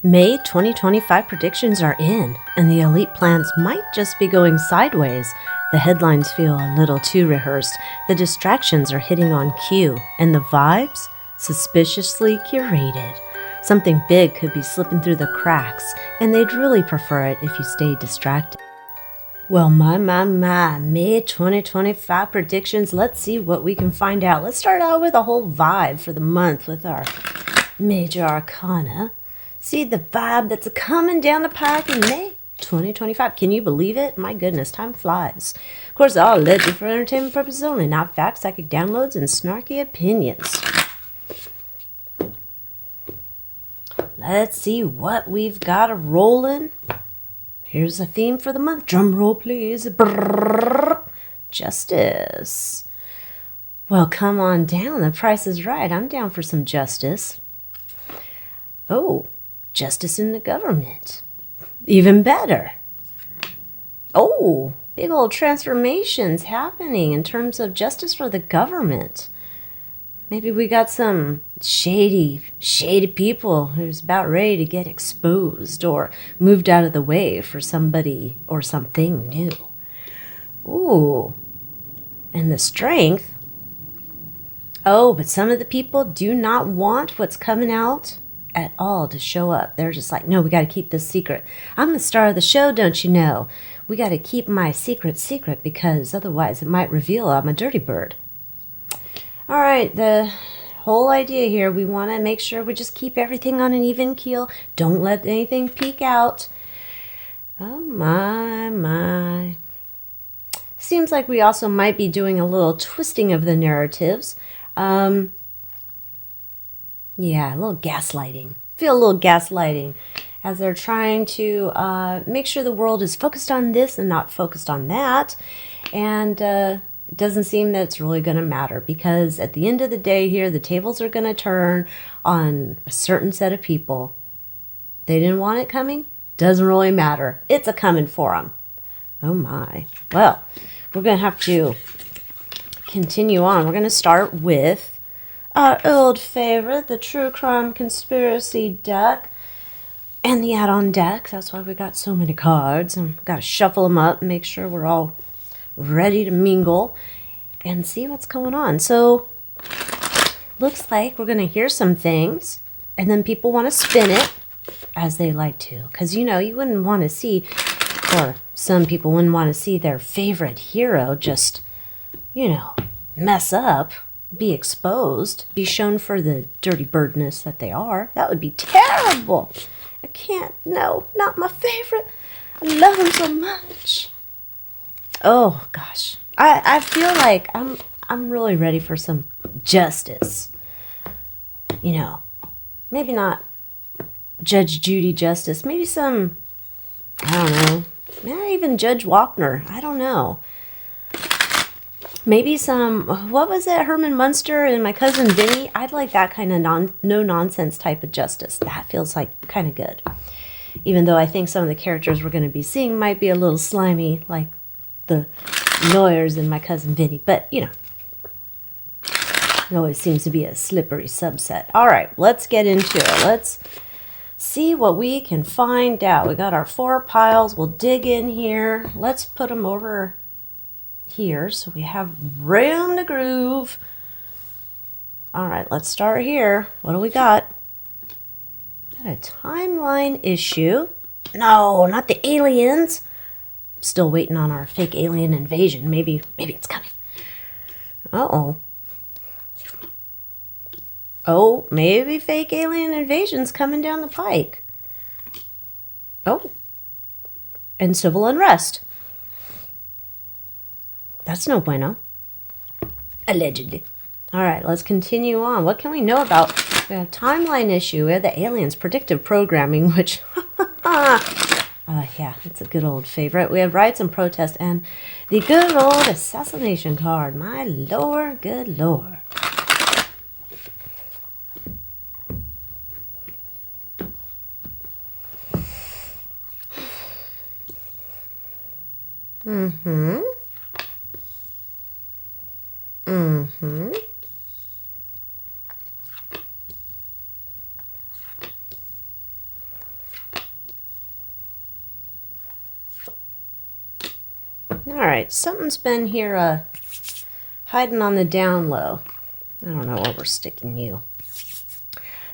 May 2025 predictions are in, and the elite plans might just be going sideways. The headlines feel a little too rehearsed, the distractions are hitting on cue, and the vibes suspiciously curated. Something big could be slipping through the cracks, and they'd really prefer it if you stayed distracted. Well, my, May 2025 predictions. Let's see what we can find out. Let's start out with a whole vibe for the month with our major arcana. See the vibe that's coming down the pike in May 2025. Can you believe it? My goodness, time flies. Of course, all alleged for entertainment purposes only, not facts, psychic downloads, and snarky opinions. Let's see what we've got rolling. Here's a theme for the month. Drum roll, please. Brrr. Justice. Well, come on down. The price is right. I'm down for some justice. Oh, justice in the government. Even better. Oh, big old transformations happening in terms of justice for the government. Maybe we got some shady people who's about ready to get exposed or moved out of the way for somebody or something new. Ooh, and the strength. Oh, but some of the people do not want what's coming out at all to show up. They're just like, no, we got to keep this secret. I'm the star of the show, don't you know? We got to keep my secret because otherwise it might reveal I'm a dirty bird. All right, the whole idea here, we want to make sure we just keep everything on an even keel. Don't let anything peek out. Oh, my. Seems like we also might be doing a little twisting of the narratives. Yeah, a little gaslighting. Feel a little gaslighting as they're trying to make sure the world is focused on this and not focused on that. And it doesn't seem that it's really going to matter because at the end of the day here, the tables are going to turn on a certain set of people. They didn't want it coming. Doesn't really matter. It's a coming for them. Oh, my. Well, we're going to have to continue on. We're going to start with our old favorite, the True Crime Conspiracy deck, and the add-on deck. That's why we got so many cards. And got to shuffle them up and make sure we're all ready to mingle and see what's going on. So, looks like we're going to hear some things, and then people want to spin it as they like to. Because, you know, you wouldn't want to see, or some people wouldn't want to see their favorite hero just, you know, mess up. Be exposed, be shown for the dirty birdness that they are. That would be terrible. I can't, no, not my favorite. I love him so much. Oh, gosh. I feel like I'm really ready for some justice. You know, maybe not Judge Judy justice. Maybe some, I don't know, not even Judge Wapner. I don't know. Maybe some, what was it, Herman Munster and My Cousin Vinny? I'd like that kind of no-nonsense type of justice. That feels like kind of good. Even though I think some of the characters we're going to be seeing might be a little slimy, like the lawyers in My Cousin Vinny. But, you know, it always seems to be a slippery subset. All right, let's get into it. Let's see what we can find out. We got our 4 piles. We'll dig in here. Let's put them over here so we have room to groove. All right, let's start here. What do we got? Got a timeline issue. No, not the aliens. Still waiting on our fake alien invasion. Maybe it's coming. Uh-oh. Oh, maybe fake alien invasion's coming down the pike. Oh. And civil unrest. That's no bueno. Allegedly. All right, let's continue on. What can we know about? We have timeline issue. We have the aliens predictive programming, which, yeah, it's a good old favorite. We have riots and protests and the good old assassination card. My lord, good lord. Mm-hmm. All right, something's been here hiding on the down low. I don't know where we're sticking you.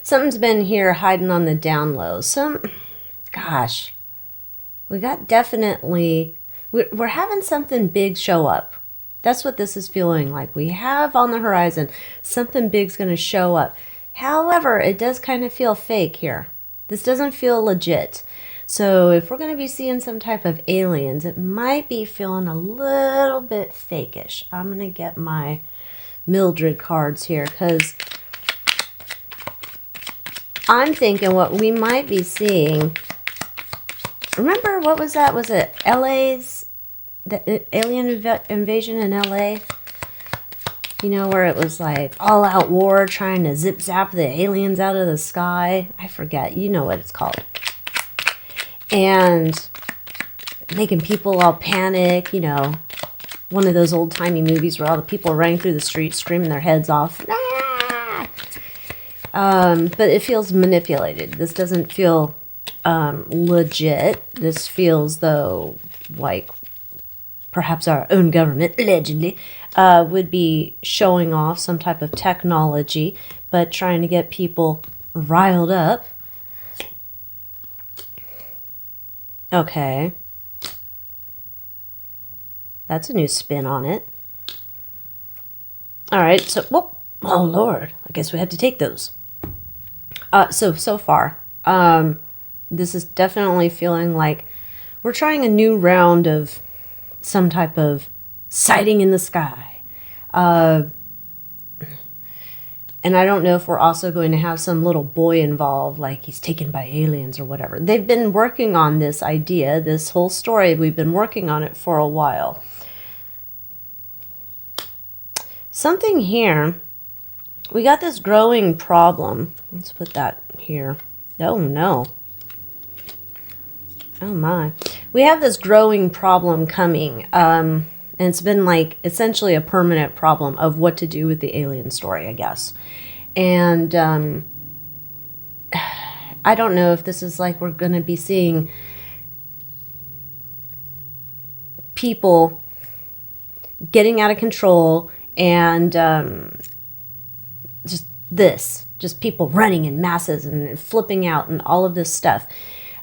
Something's been here hiding on the down low. Gosh, we got definitely, we're having something big show up. That's what this is feeling like. We have on the horizon, something big's going to show up. However, it does kind of feel fake here. This doesn't feel legit. So if we're going to be seeing some type of aliens, it might be feeling a little bit fakeish. I'm going to get my Mildred cards here because I'm thinking what we might be seeing. Remember, what was that? Was it LA's, the alien invasion in LA? You know, where it was like all out war trying to zip zap the aliens out of the sky. I forget. You know what it's called. And making people all panic, you know, one of those old timey movies where all the people running through the streets screaming their heads off. Ah! But it feels manipulated. This doesn't feel legit. This feels, though, like perhaps our own government, allegedly, would be showing off some type of technology, but trying to get people riled up. Okay. That's a new spin on it. All right, so, whoop, oh Lord, I guess we have to take those. So far, this is definitely feeling like we're trying a new round of some type of sighting in the sky. And I don't know if we're also going to have some little boy involved, like he's taken by aliens or whatever. They've been working on this idea, this whole story. We've been working on it for a while. Something here, we got this growing problem. Let's put that here. Oh, no. Oh, my. We have this growing problem coming. And it's been like essentially a permanent problem of what to do with the alien story, I guess. And I don't know if this is like we're going to be seeing people getting out of control and just people running in masses and flipping out and all of this stuff.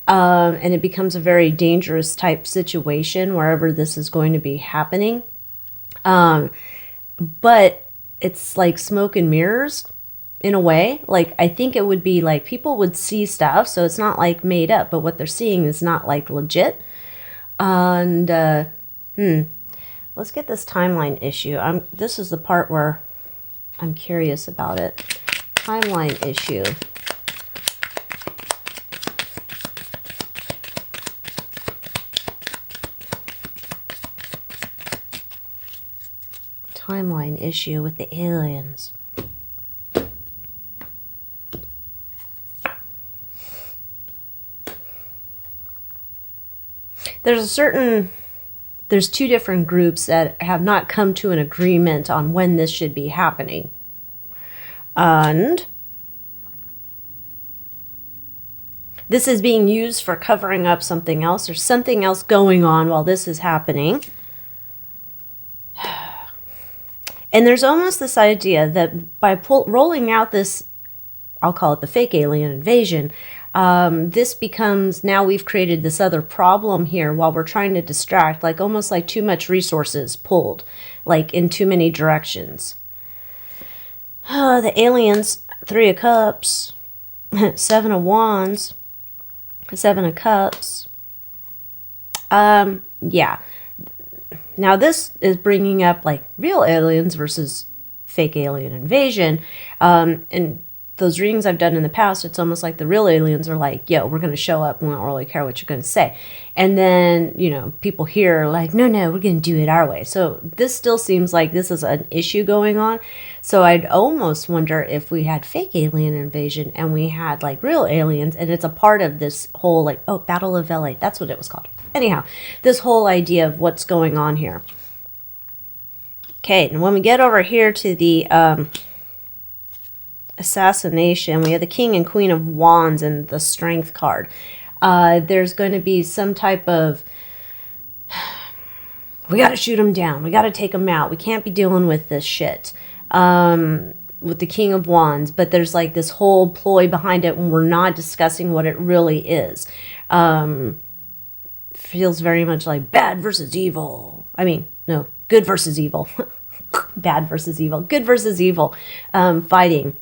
And it becomes a very dangerous type situation wherever this is going to be happening. But it's like smoke and mirrors in a way. Like, I think it would be like people would see stuff, so it's not like made up, but what they're seeing is not like legit. And, let's get this timeline issue. This is the part where I'm curious about it. Timeline issue. Timeline issue with the aliens. There's two different groups that have not come to an agreement on when this should be happening. And this is being used for covering up something else. There's something else going on while this is happening. And there's almost this idea that by rolling out this, I'll call it the fake alien invasion, this becomes, now we've created this other problem here while we're trying to distract, like almost like too much resources pulled, like in too many directions. The aliens, 3 of Cups, 7 of Wands, 7 of Cups. Yeah. Now this is bringing up like real aliens versus fake alien invasion. And those readings I've done in the past, it's almost like the real aliens are like, yo, we're going to show up. We don't really care what you're going to say. And then, you know, people here are like, no, we're going to do it our way. So this still seems like this is an issue going on. So I'd almost wonder if we had fake alien invasion and we had like real aliens. And it's a part of this whole like, oh, Battle of LA. That's what it was called. Anyhow, this whole idea of what's going on here. Okay, and when we get over here to the assassination, we have the King and Queen of Wands and the Strength card. There's going to be some type of we got to shoot them down. We got to take them out. We can't be dealing with this shit. With the King of Wands, but there's like this whole ploy behind it when we're not discussing what it really is. Feels very much like bad versus evil. I mean, no, good versus evil. Bad versus evil. Good versus evil. Fighting.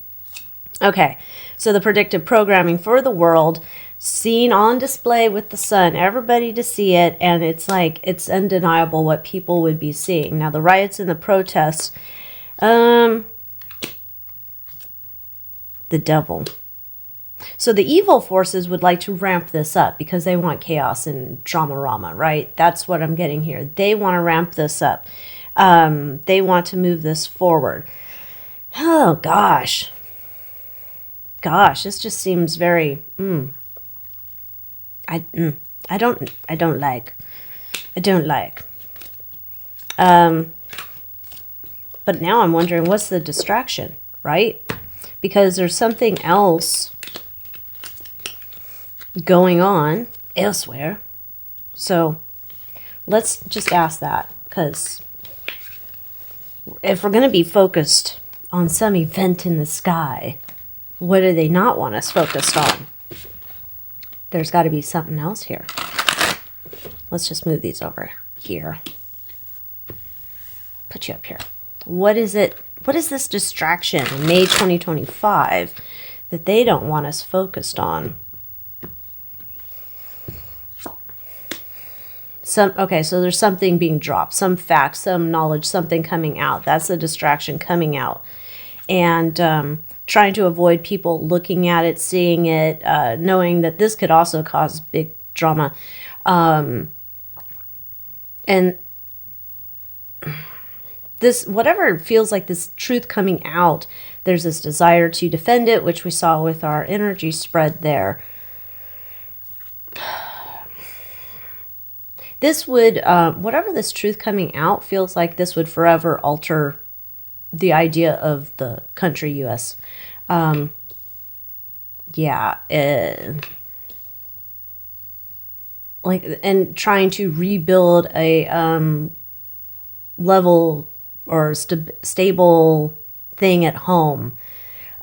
Okay, so the predictive programming for the world, seen on display with the sun, everybody to see it, and it's like, it's undeniable what people would be seeing. Now, the riots and the protests, the devil. So the evil forces would like to ramp this up because they want chaos and drama-rama, right? That's what I'm getting here. They want to ramp this up. They want to move this forward. Oh, gosh. Gosh, this just seems very, I don't like. But now I'm wondering, what's the distraction, right? Because there's something else going on elsewhere. So let's just ask that, because if we're going to be focused on some event in the sky, what do they not want us focused on? There's got to be something else here. Let's just move these over here. Put you up here. What is it? What is this distraction in May 2025 that they don't want us focused on? Okay, so there's something being dropped, some facts, some knowledge, something coming out. That's the distraction coming out. And trying to avoid people looking at it, seeing it, knowing that this could also cause big drama. And this, whatever feels like this truth coming out, there's this desire to defend it, which we saw with our energy spread there. This would, whatever this truth coming out feels like, this would forever alter the idea of the country U.S. Like, and trying to rebuild a level or stable thing at home,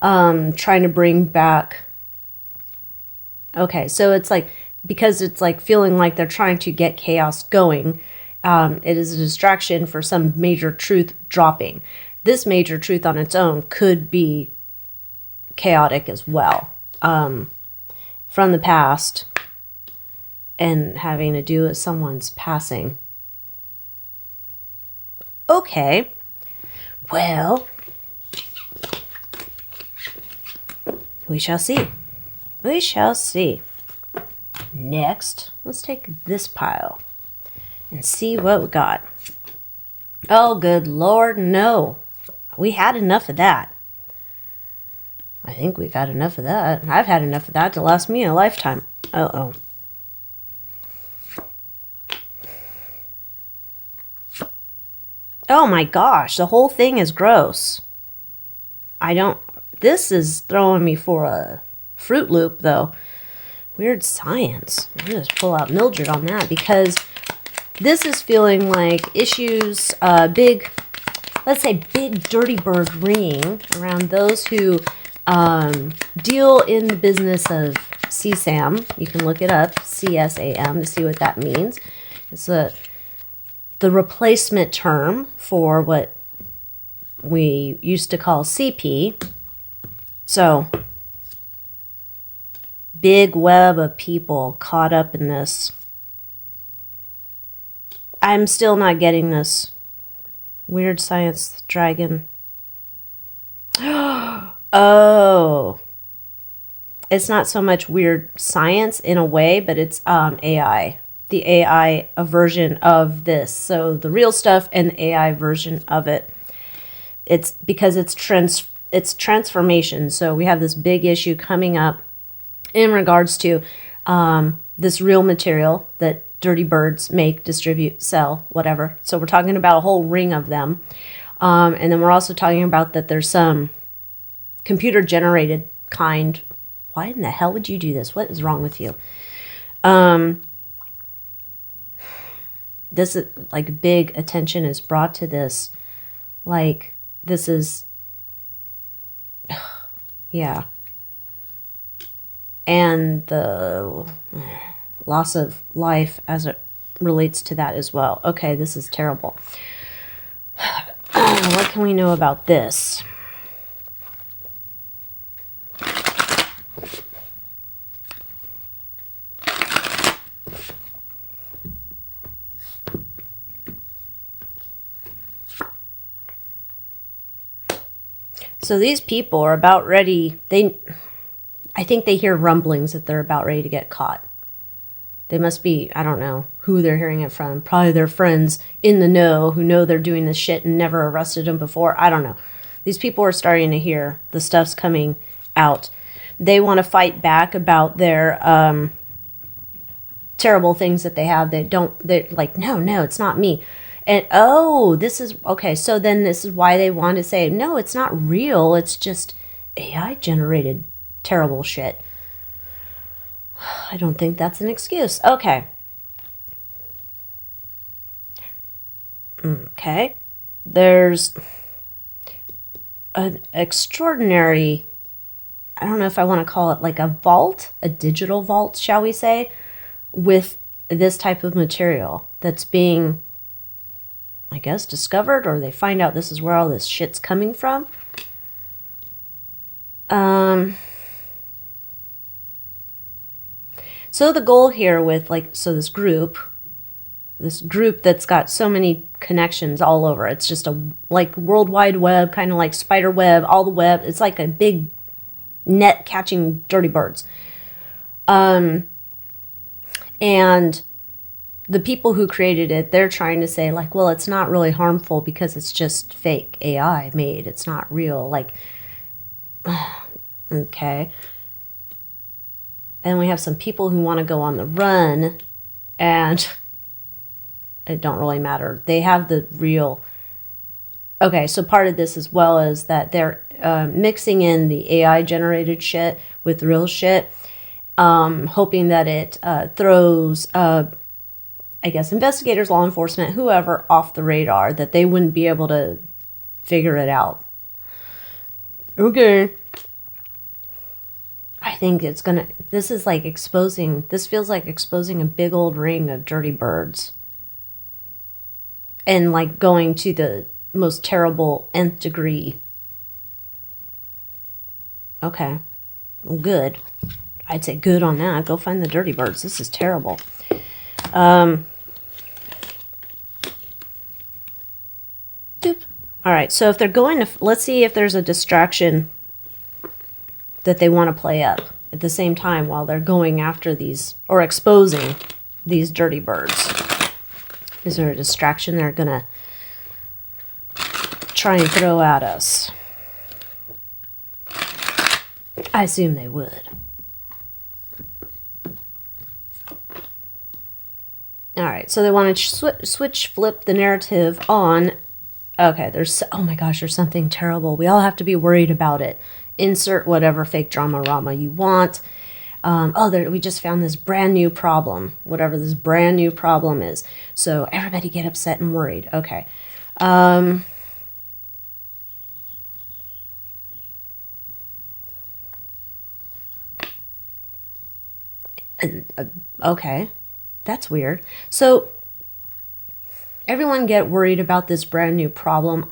trying to bring back. Okay, so it's like, because it's like feeling like they're trying to get chaos going, it is a distraction for some major truth dropping. This major truth on its own could be chaotic as well, from the past and having to do with someone's passing. Okay, well, we shall see. We shall see. Next, let's take this pile and see what we got. Oh, good Lord, no. We had enough of that. I think we've had enough of that. I've had enough of that to last me a lifetime. Uh-oh. Oh my gosh, the whole thing is gross. This is throwing me for a Fruit Loop, though. Weird science. I'll just pull out Mildred on that, because this is feeling like issues, let's say big dirty bird ring around those who deal in the business of CSAM. You can look it up, CSAM, to see what that means. It's the replacement term for what we used to call CP. So, big web of people caught up in this. I'm still not getting this. Weird science dragon. Oh. It's not so much weird science in a way, but it's AI. The AI version of this. So the real stuff and the AI version of it. It's because it's transformation. So we have this big issue coming up in regards to this real material that dirty birds make, distribute, sell, whatever. So we're talking about a whole ring of them. And then we're also talking about that there's some computer generated kind. Why in the hell would you do this? What is wrong with you? this is like big attention is brought to this. Like this is, yeah. And the loss of life as it relates to that as well. Okay, this is terrible. What can we know about this? So these people are about ready. I think they hear rumblings that they're about ready to get caught. They must be, I don't know who they're hearing it from. Probably their friends in the know who know they're doing this shit and never arrested them before. I don't know. These people are starting to hear the stuff's coming out. They want to fight back about their terrible things that they have. They're like, no, it's not me. And, this is, okay, so then this is why they want to say, no, it's not real. It's just AI-generated terrible shit. I don't think that's an excuse. Okay. Okay. There's an extraordinary, I don't know if I want to call it like a vault, a digital vault, shall we say, with this type of material that's being, I guess, discovered, or they find out this is where all this shit's coming from. So the goal here with this group that's got so many connections all over, it's just a like World Wide Web, kind of like spider web, all the web. It's like a big net catching dirty birds. And the people who created it, they're trying to say like, well, it's not really harmful because it's just fake AI made. It's not real. Like, okay. And we have some people who want to go on the run, and it don't really matter. They have the real. Okay, so part of this as well is that they're mixing in the AI generated shit with real shit, hoping that it throws, I guess, investigators, law enforcement, whoever off the radar, that they wouldn't be able to figure it out. Okay. I think it's gonna, this is like exposing, this feels like exposing a big old ring of dirty birds. And like going to the most terrible nth degree. Okay. Well, good. I'd say good on that. Go find the dirty birds. This is terrible. Doop. All right. So if they're going to, let's see if there's a distraction that they want to play up at the same time while they're going after these or exposing these dirty birds. Is there a distraction they're going to try and throw at us? I assume they would. All right, so they want to flip the narrative on. Okay, oh my gosh, there's something terrible. We all have to be worried about it. Insert whatever fake drama you want. We just found this brand new problem, whatever this brand new problem is. So everybody get upset and worried. Okay. Okay. That's weird. So everyone get worried about this brand new problem.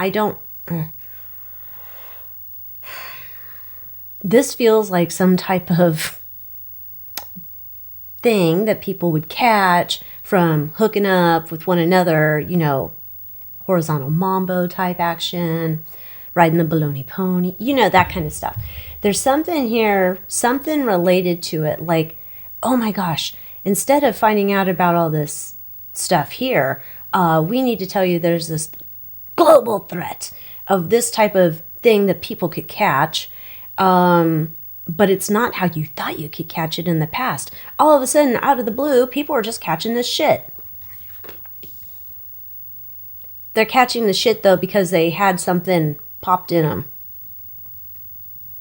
This feels like some type of thing that people would catch from hooking up with one another, horizontal mambo type action, riding the baloney pony, that kind of stuff. There's something here, something related to it, like, oh my gosh, instead of finding out about all this stuff here, we need to tell you there's this global threat of this type of thing that people could catch. But it's not how you thought you could catch it in the past. All of a sudden, out of the blue, people are just catching this shit. They're catching the shit, though, because they had something popped in them.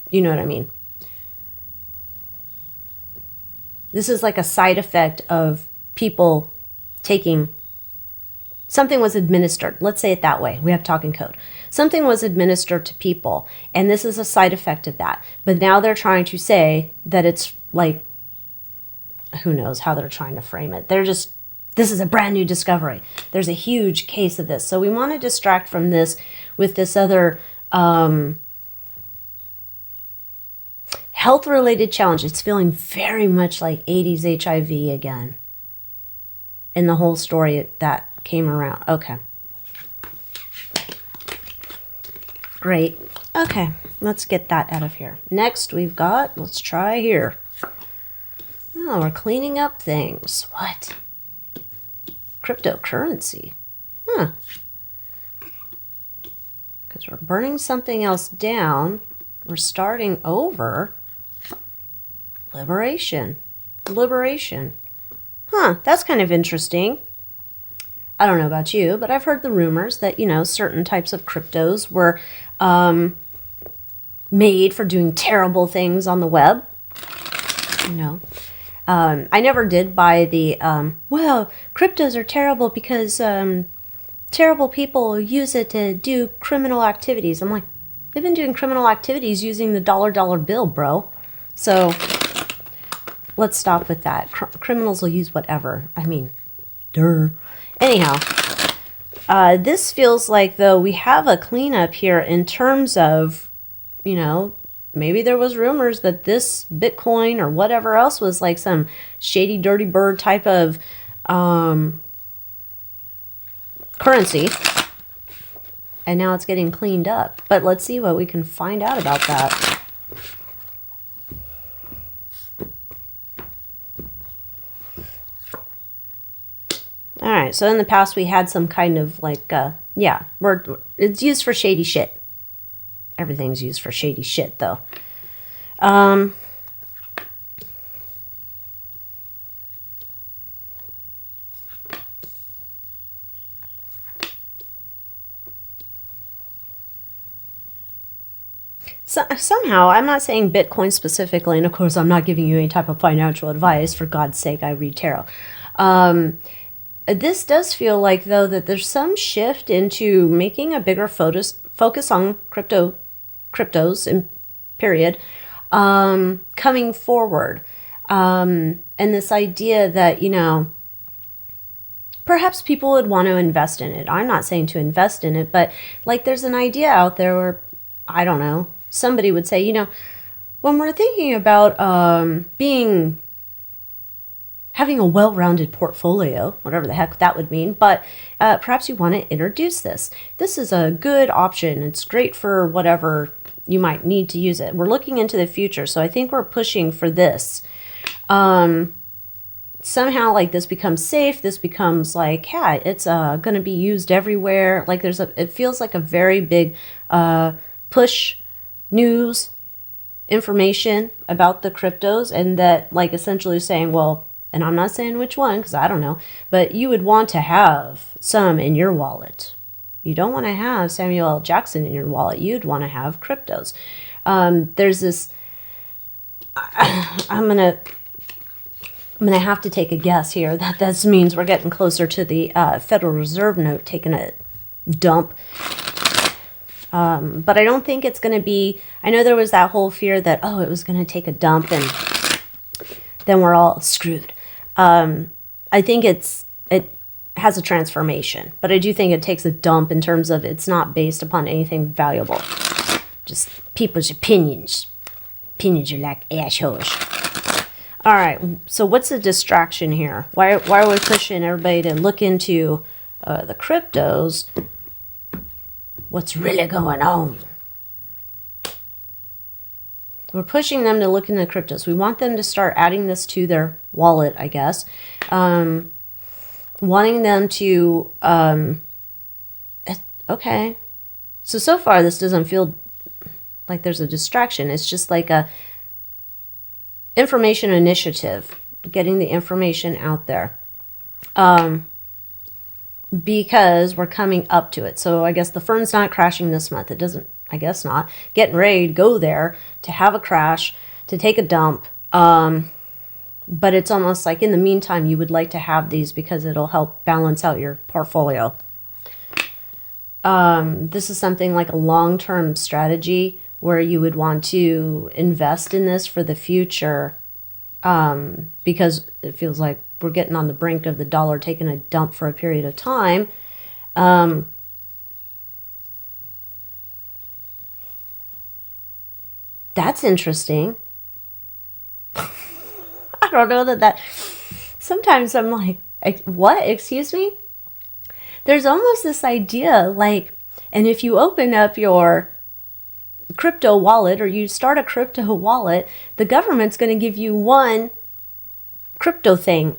You know what I mean? This is like a side effect of people taking something was administered. Let's say it that way. We have to talk in code. Something was administered to people, and this is a side effect of that. But now they're trying to say that it's like, who knows how they're trying to frame it. They're just, this is a brand new discovery. There's a huge case of this. So we want to distract from this with this other health-related challenge. It's feeling very much like 80s HIV again in the whole story that came around. Okay. Great. Okay, let's get that out of here. Next we've got, let's try here. Oh, we're cleaning up things. What? Cryptocurrency. Huh. Because we're burning something else down. We're starting over. Liberation. Liberation. Huh, that's kind of interesting. I don't know about you, but I've heard the rumors that, you know, certain types of cryptos were made for doing terrible things on the web. You know. I never did buy the, well, cryptos are terrible because terrible people use it to do criminal activities. I'm like, they've been doing criminal activities using the dollar bill, bro. So let's stop with that. Criminals will use whatever. I mean, duh. Anyhow, this feels like, though, we have a cleanup here in terms of, you know, maybe there was rumors that this Bitcoin or whatever else was like some shady, dirty bird type of currency. And now it's getting cleaned up. But let's see what we can find out about that. All right, so in the past we had some kind of like, yeah, it's used for shady shit. Everything's used for shady shit, though. So, somehow, I'm not saying Bitcoin specifically, and of course I'm not giving you any type of financial advice. For God's sake, I read tarot. This does feel like, though, that there's some shift into making a bigger focus on cryptos, in period, coming forward. And this idea that, you know, perhaps people would want to invest in it. I'm not saying to invest in it, but like there's an idea out there where, I don't know, somebody would say, you know, when we're thinking about having a well-rounded portfolio, whatever the heck that would mean, but perhaps you want to introduce this. This is a good option. It's great for whatever you might need to use it. We're looking into the future, so I think we're pushing for this. Somehow, like, this becomes safe. This becomes like, yeah, it's going to be used everywhere. Like, it feels like a very big push news information about the cryptos, and that, like, essentially saying, well, and I'm not saying which one, because I don't know, but you would want to have some in your wallet. You don't want to have Samuel L. Jackson in your wallet. You'd want to have cryptos. There's this, I'm gonna have to take a guess here that this means we're getting closer to the Federal Reserve note taking a dump. But I don't think it's going to be, I know there was that whole fear that, oh, it was going to take a dump and then we're all screwed. I think it has a transformation, but I do think it takes a dump in terms of it's not based upon anything valuable. Just people's opinions. Opinions are like assholes. All right, so what's the distraction here? Why are we pushing everybody to look into the cryptos? What's really going on? We're pushing them to look into cryptos. We want them to start adding this to their wallet, I guess. Wanting them to, okay. So far this doesn't feel like there's a distraction. It's just like a information initiative, getting the information out there. Because we're coming up to it. So I guess the firm's not crashing this month. It doesn't, I guess not. Getting ready to go there, to have a crash, to take a dump. But it's almost like in the meantime, you would like to have these because it'll help balance out your portfolio. This is something like a long-term strategy where you would want to invest in this for the future, because it feels like we're getting on the brink of the dollar taking a dump for a period of time. That's interesting. I don't know that sometimes I'm like, what? Excuse me? There's almost this idea like, and if you open up your crypto wallet or you start a crypto wallet, the government's going to give you one crypto thing.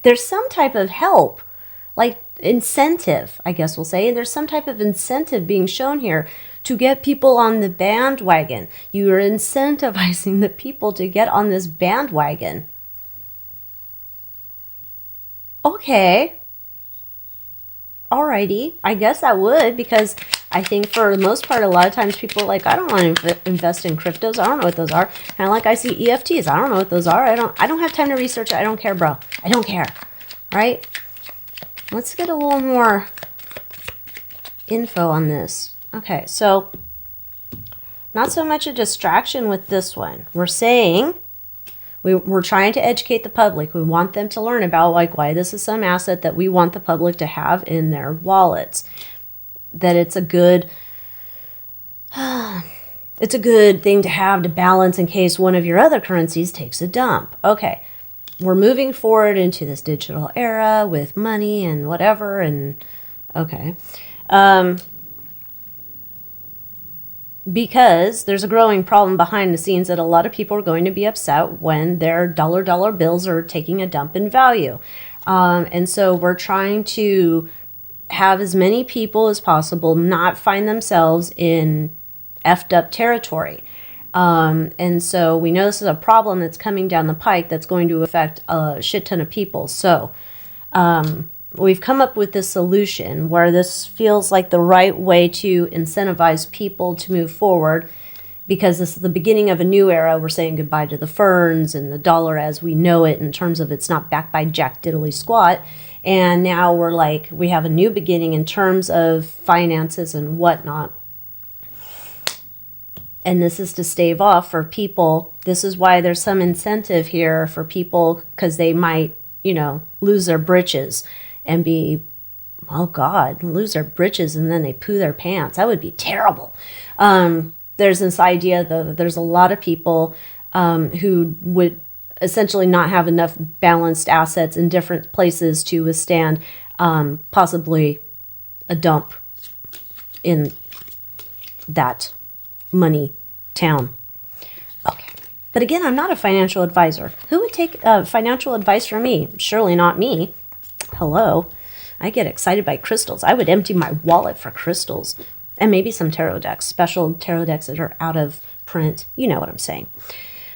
There's some type of help, like incentive, I guess we'll say. And there's some type of incentive being shown here to get people on the bandwagon. You are incentivizing the people to get on this bandwagon. Okay. Alrighty. I guess I would, because I think for the most part, a lot of times people are like, I don't want to invest in cryptos. I don't know what those are. And like I see EFTs. I don't know what those are. I don't have time to research it. I don't care, bro. I don't care. All right. Let's get a little more info on this. Okay, so not so much a distraction with this one. We're saying we're trying to educate the public. We want them to learn about like why this is some asset that we want the public to have in their wallets. That it's a good thing to have to balance in case one of your other currencies takes a dump. Okay, we're moving forward into this digital era with money and whatever, and okay. Because there's a growing problem behind the scenes that a lot of people are going to be upset when their dollar bills are taking a dump in value. And so we're trying to have as many people as possible not find themselves in effed up territory. And so we know this is a problem that's coming down the pike that's going to affect a shit ton of people. So we've come up with this solution where this feels like the right way to incentivize people to move forward, because this is the beginning of a new era. We're saying goodbye to the ferns and the dollar as we know it in terms of it's not backed by jack diddly squat. And now we're like, we have a new beginning in terms of finances and whatnot. And this is to stave off for people. This is why there's some incentive here for people, because they might, lose their britches and be, oh God, lose their britches and then they poo their pants. That would be terrible. There's this idea that there's a lot of people who would essentially not have enough balanced assets in different places to withstand possibly a dump in that money town. Okay. But again, I'm not a financial advisor. Who would take financial advice from me? Surely not me. Hello. I get excited by crystals. I would empty my wallet for crystals. And maybe some tarot decks, special tarot decks that are out of print. You know what I'm saying.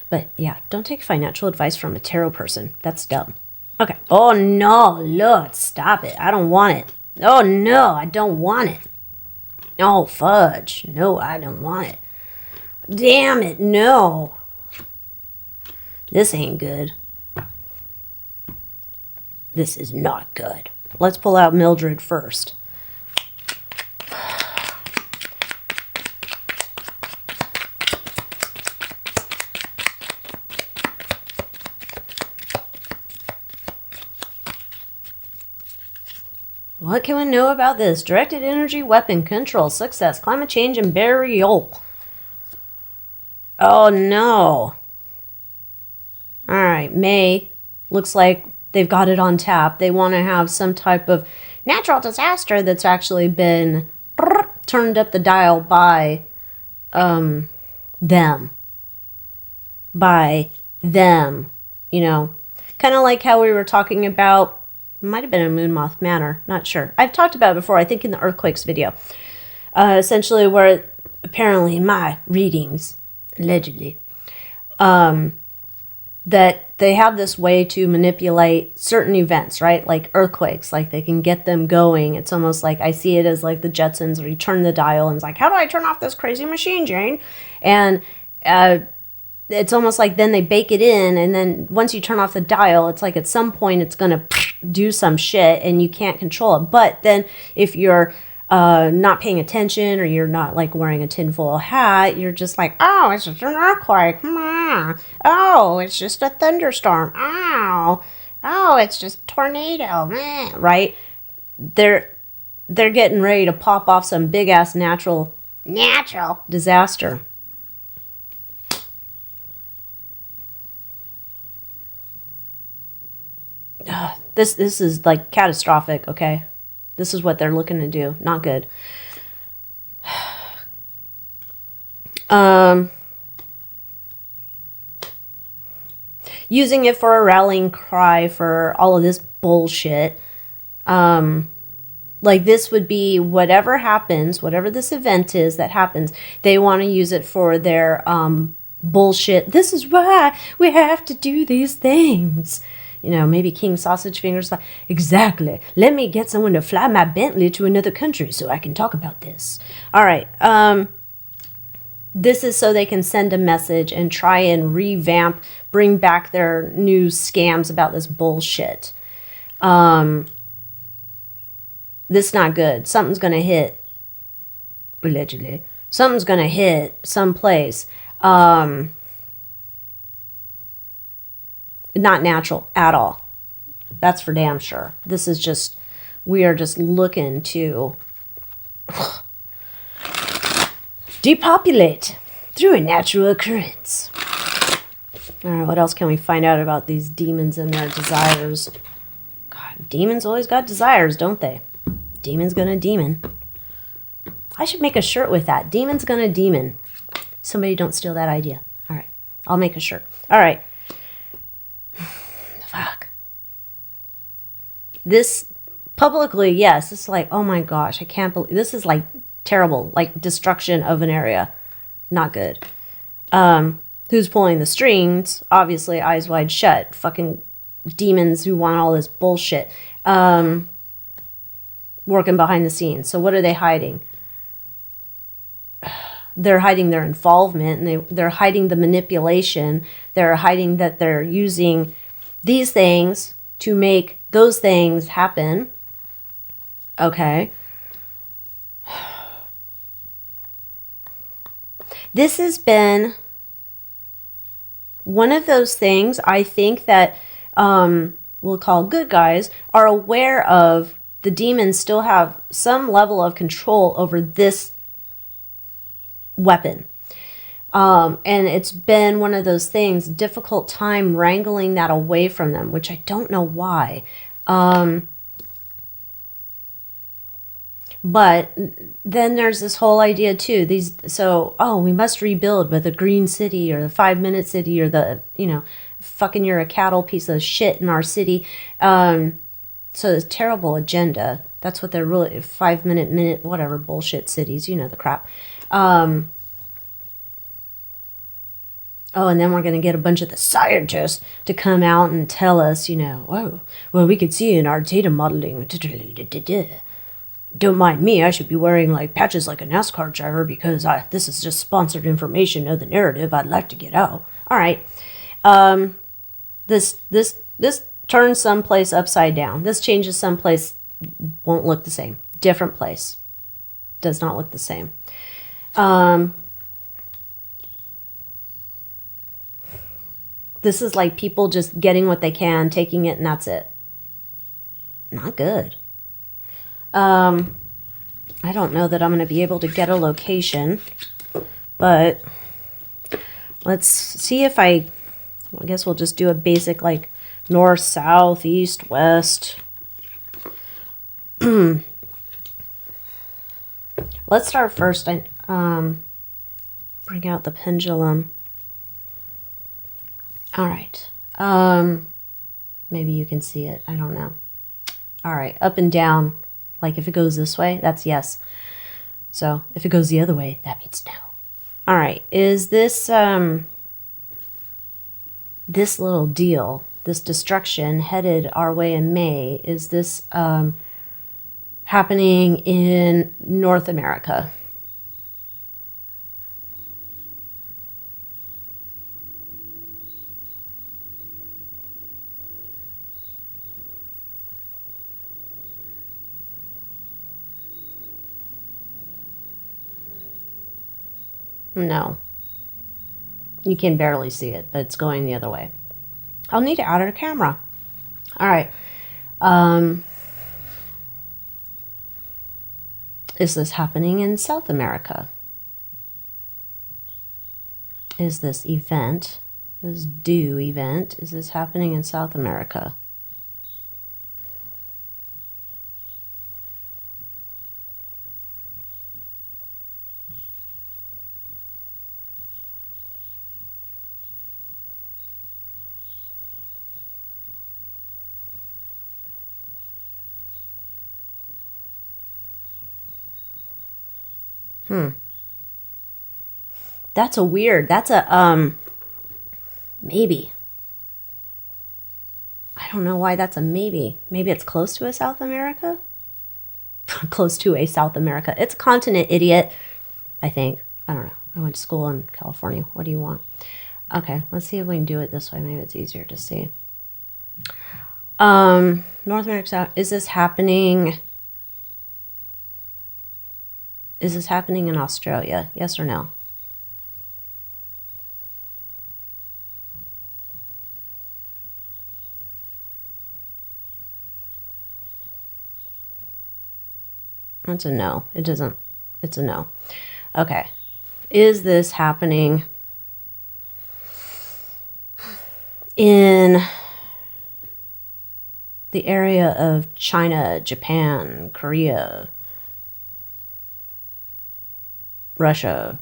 But yeah, don't take financial advice from a tarot person. That's dumb. Okay. Oh no, Lord, stop it. I don't want it. Oh no, I don't want it. Oh, fudge. No, I don't want it. Damn it, no. This ain't good. This is not good. Let's pull out Mildred first. What can we know about this? Directed energy, weapon, control, success, climate change, and burial. Oh no. Alright, May. Looks like they've got it on tap. They want to have some type of natural disaster that's actually been turned up the dial by them. By them. Kind of like how we were talking about, might have been a Moon Moth Manor, not sure. I've talked about it before, I think in the earthquakes video. Essentially where apparently in my readings, allegedly, that they have this way to manipulate certain events, right? Like earthquakes, like they can get them going. It's almost like I see it as like the Jetsons, where you turn the dial and it's like, how do I turn off this crazy machine, Jane? And it's almost like then they bake it in, and then once you turn off the dial, it's like at some point it's going to do some shit and you can't control it. But then if you're not paying attention, or you're not like wearing a tinfoil hat. You're just like, oh, it's just an earthquake. Oh, it's just a thunderstorm. Oh, it's just a tornado. Right? They're getting ready to pop off some big ass natural disaster. This is like catastrophic, okay? This is what they're looking to do. Not good. Using it for a rallying cry for all of this bullshit. Like this would be whatever happens, whatever this event is that happens, they want to use it for their bullshit. This is why we have to do these things. You know, maybe King Sausage Fingers like, exactly. Let me get someone to fly my Bentley to another country so I can talk about this. All right. This is so they can send a message and try and revamp, bring back their new scams about this bullshit. This not good. Something's going to hit, allegedly. Something's going to hit someplace. Not natural at all. That's for damn sure. This is just, we are just looking to depopulate through a natural occurrence. All right, what else can we find out about these demons and their desires? God, demons always got desires, don't they? Demon's gonna demon. I should make a shirt with that. Demon's gonna demon. Somebody don't steal that idea. All right, I'll make a shirt. All right. Fuck. This publicly, yes, it's like, oh my gosh, I can't believe this is like terrible, like destruction of an area. Not good. Who's pulling the strings? Obviously, Eyes Wide Shut. Fucking demons who want all this bullshit. Working behind the scenes. So what are they hiding? They're hiding their involvement, and they're hiding the manipulation. They're hiding that they're using these things to make those things happen. Okay. This has been one of those things I think that we'll call good guys are aware of. The demons still have some level of control over this weapon. And it's been one of those things, difficult time wrangling that away from them, which I don't know why. But then there's this whole idea too. We must rebuild with a green city or the 5-minute city or the, fucking you're a cattle piece of shit in our city. So it's terrible agenda. That's what they're really, 5-minute, whatever, bullshit cities, the crap. And then we're going to get a bunch of the scientists to come out and tell us, we could see in our data modeling. Don't mind me, I should be wearing like patches like a NASCAR driver because this is just sponsored information of the narrative I'd like to get out. All right. This turns someplace upside down. This changes someplace, won't look the same. Different place. Does not look the same. This is like people just getting what they can, taking it, and that's it. Not good. I don't know that I'm going to be able to get a location, but let's see if I guess we'll just do a basic like north, south, east, west. Let's start first. Bring out the pendulum. All right. Maybe you can see it. I don't know. All right. Up and down. Like if it goes this way, that's yes. So if it goes the other way, that means no. All right. Is this this little deal, this destruction headed our way in May, is this happening in North America? No. You can barely see it, but it's going the other way. I'll need to add a camera. All right. Is this happening in South America? Is this event, this do event, is this happening in South America? That's a weird, that's a, maybe. I don't know why that's a maybe. Maybe it's close to a South America? Close to a South America. It's a continent, idiot, I think. I don't know. I went to school in California. What do you want? Okay, let's see if we can do it this way. Maybe it's easier to see. North America, South, is this happening? Is this happening in Australia? Yes or no? That's a no. It doesn't. It's a no. Okay. Is this happening in the area of China, Japan, Korea, Russia?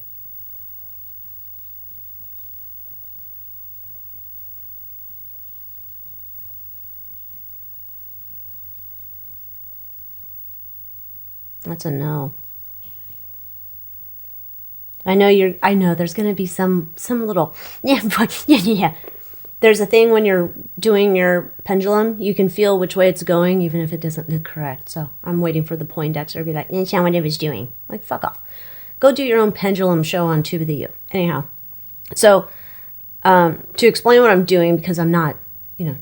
That's a no. I know there's going to be some little, yeah, yeah. There's a thing when you're doing your pendulum, you can feel which way it's going, even if it doesn't look correct. So I'm waiting for the Poindexter to be like, it's not what it was doing. Like, fuck off. Go do your own pendulum show on Tube of the U. Anyhow, so to explain what I'm doing, because I'm not,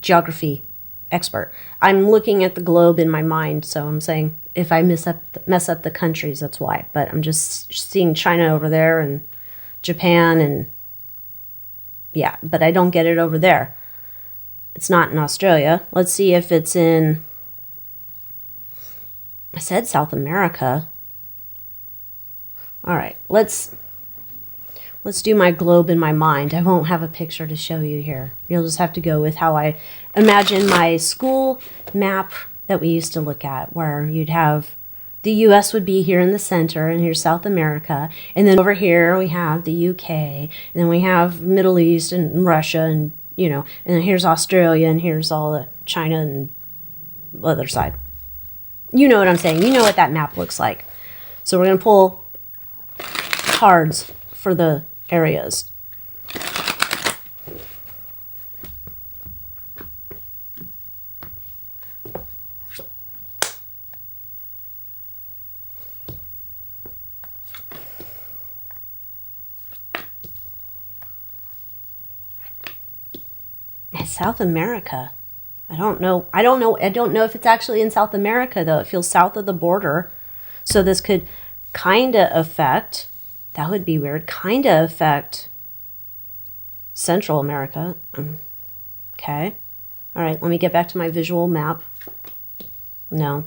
geography expert, I'm looking at the globe in my mind. So I'm saying if I mess up the countries, that's why. But I'm just seeing China over there and Japan and yeah, but I don't get it over there. It's not in Australia. Let's see if it's in, I said South America. All right, let's do my globe in my mind. I won't have a picture to show you here. You'll just have to go with how I imagine my school map that we used to look at, where you'd have the U.S. would be here in the center, and here's South America, and then over here we have the U.K., and then we have Middle East and Russia, and and then here's Australia, and here's all the China and the other side. You know what I'm saying? You know what that map looks like. So we're going to pull cards for the areas. South America. I don't know if it's actually in South America, though. It feels south of the border. So this could kind of affect, that would be weird, kind of affect Central America. Okay. All right, let me get back to my visual map. No,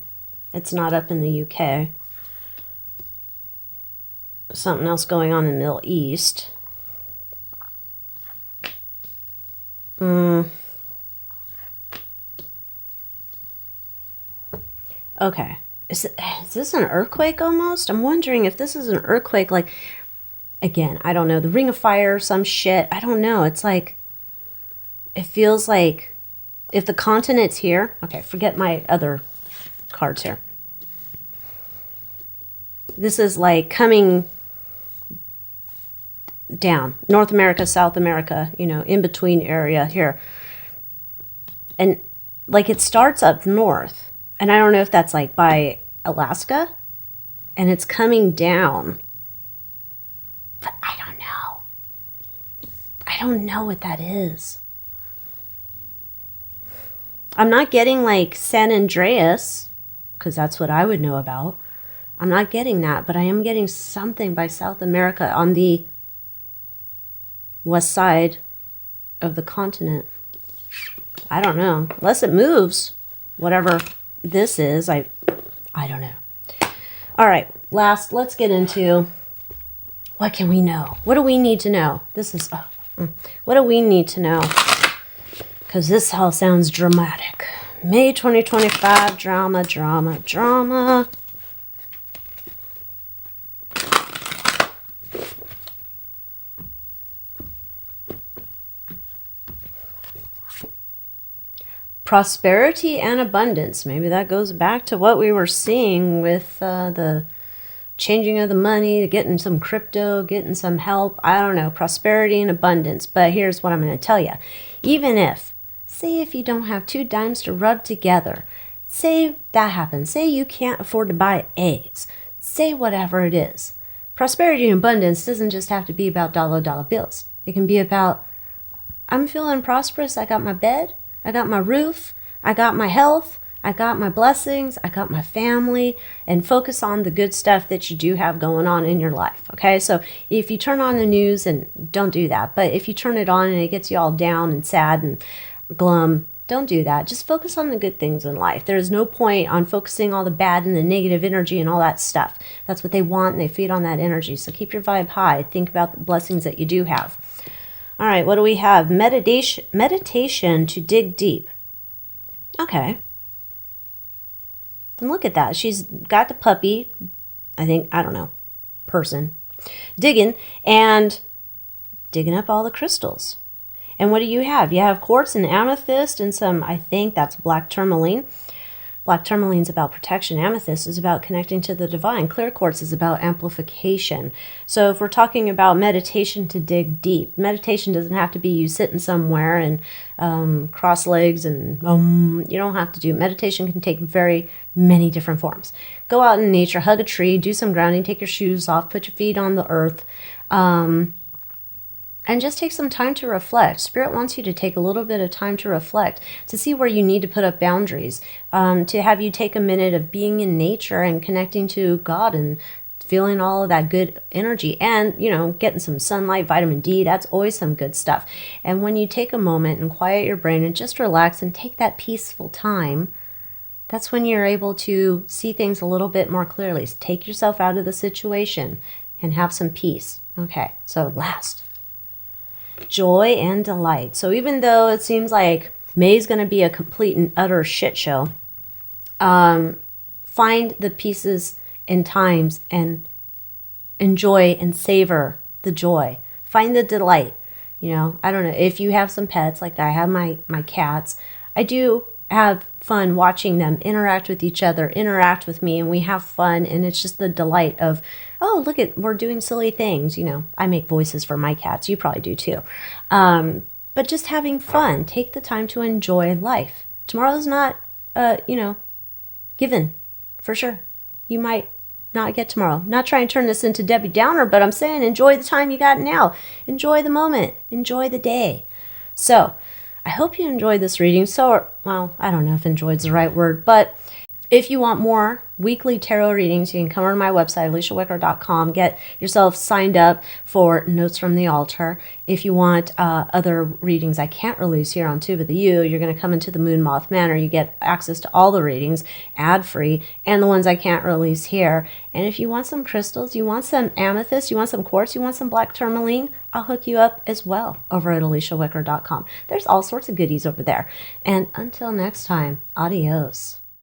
it's not up in the UK. Something else going on in the Middle East. Okay. Is this an earthquake almost? I'm wondering if this is an earthquake, like, again, I don't know, the Ring of Fire, some shit. I don't know. It's like, it feels like if the continent's here. Okay, forget my other cards here. This is like coming down. North America, South America, in between area here. And like it starts up north. And I don't know if that's like by Alaska, and it's coming down. But I don't know. I don't know what that is. I'm not getting like San Andreas, because that's what I would know about. I'm not getting that, but I am getting something by South America on the west side of the continent. I don't know. Unless it moves, whatever this is, I don't know. All right, last, let's get into what can we know? What do we need to know? What do we need to know? Because this all sounds dramatic. May 2025, drama, drama, drama. Prosperity and abundance. Maybe that goes back to what we were seeing with the changing of the money, getting some crypto, getting some help. I don't know, prosperity and abundance. But here's what I'm going to tell you. Even if, say if you don't have 2 dimes to rub together, say that happens, say you can't afford to buy eggs, say whatever it is. Prosperity and abundance doesn't just have to be about dollar bills. It can be about, I'm feeling prosperous, I got my bed, I got my roof, I got my health, I got my blessings, I got my family, and focus on the good stuff that you do have going on in your life, okay? So if you turn on the news, and don't do that, but if you turn it on and it gets you all down and sad and glum, don't do that. Just focus on the good things in life. There's no point on focusing on the bad and the negative energy and all that stuff. That's what they want, and they feed on that energy. So keep your vibe high. Think about the blessings that you do have. All right, what do we have? Meditation to dig deep. Okay. And look at that. She's got the puppy, I don't know, person, digging up all the crystals. And what do you have? You have quartz and amethyst and some, I think that's black tourmaline. Black tourmaline is about protection. Amethyst is about connecting to the divine. Clear quartz is about amplification. So if we're talking about meditation to dig deep, meditation doesn't have to be you sitting somewhere and cross legs and you don't have to do. Meditation can take very many different forms. Go out in nature, hug a tree, do some grounding, take your shoes off, put your feet on the earth, and just take some time to reflect. Spirit wants you to take a little bit of time to reflect, to see where you need to put up boundaries, to have you take a minute of being in nature and connecting to God and feeling all of that good energy and, getting some sunlight, vitamin D. That's always some good stuff. And when you take a moment and quiet your brain and just relax and take that peaceful time, that's when you're able to see things a little bit more clearly. So take yourself out of the situation and have some peace. Okay, so last. Joy and delight. So even though it seems like May's going to be a complete and utter shit show, find the pieces and times and enjoy and savor the joy. Find the delight. I don't know if you have some pets, like I have my cats. I do have fun watching them interact with each other, interact with me, and we have fun, and it's just the delight of, oh, we're doing silly things. I make voices for my cats. You probably do too. But just having fun. Take the time to enjoy life. Tomorrow's not, given, for sure. You might not get tomorrow. Not trying to turn this into Debbie Downer, but I'm saying enjoy the time you got now. Enjoy the moment. Enjoy the day. So, I hope you enjoyed this reading. Well, I don't know if enjoyed's the right word, but if you want more weekly tarot readings, you can come over to my website, AlyciaWicker.com. Get yourself signed up for Notes from the Altar. If you want other readings I can't release here on Tuba the You, you're going to come into the Moon Moth Manor. You get access to all the readings, ad-free, and the ones I can't release here. And if you want some crystals, you want some amethyst, you want some quartz, you want some black tourmaline, I'll hook you up as well over at AlyciaWicker.com. There's all sorts of goodies over there. And until next time, adios.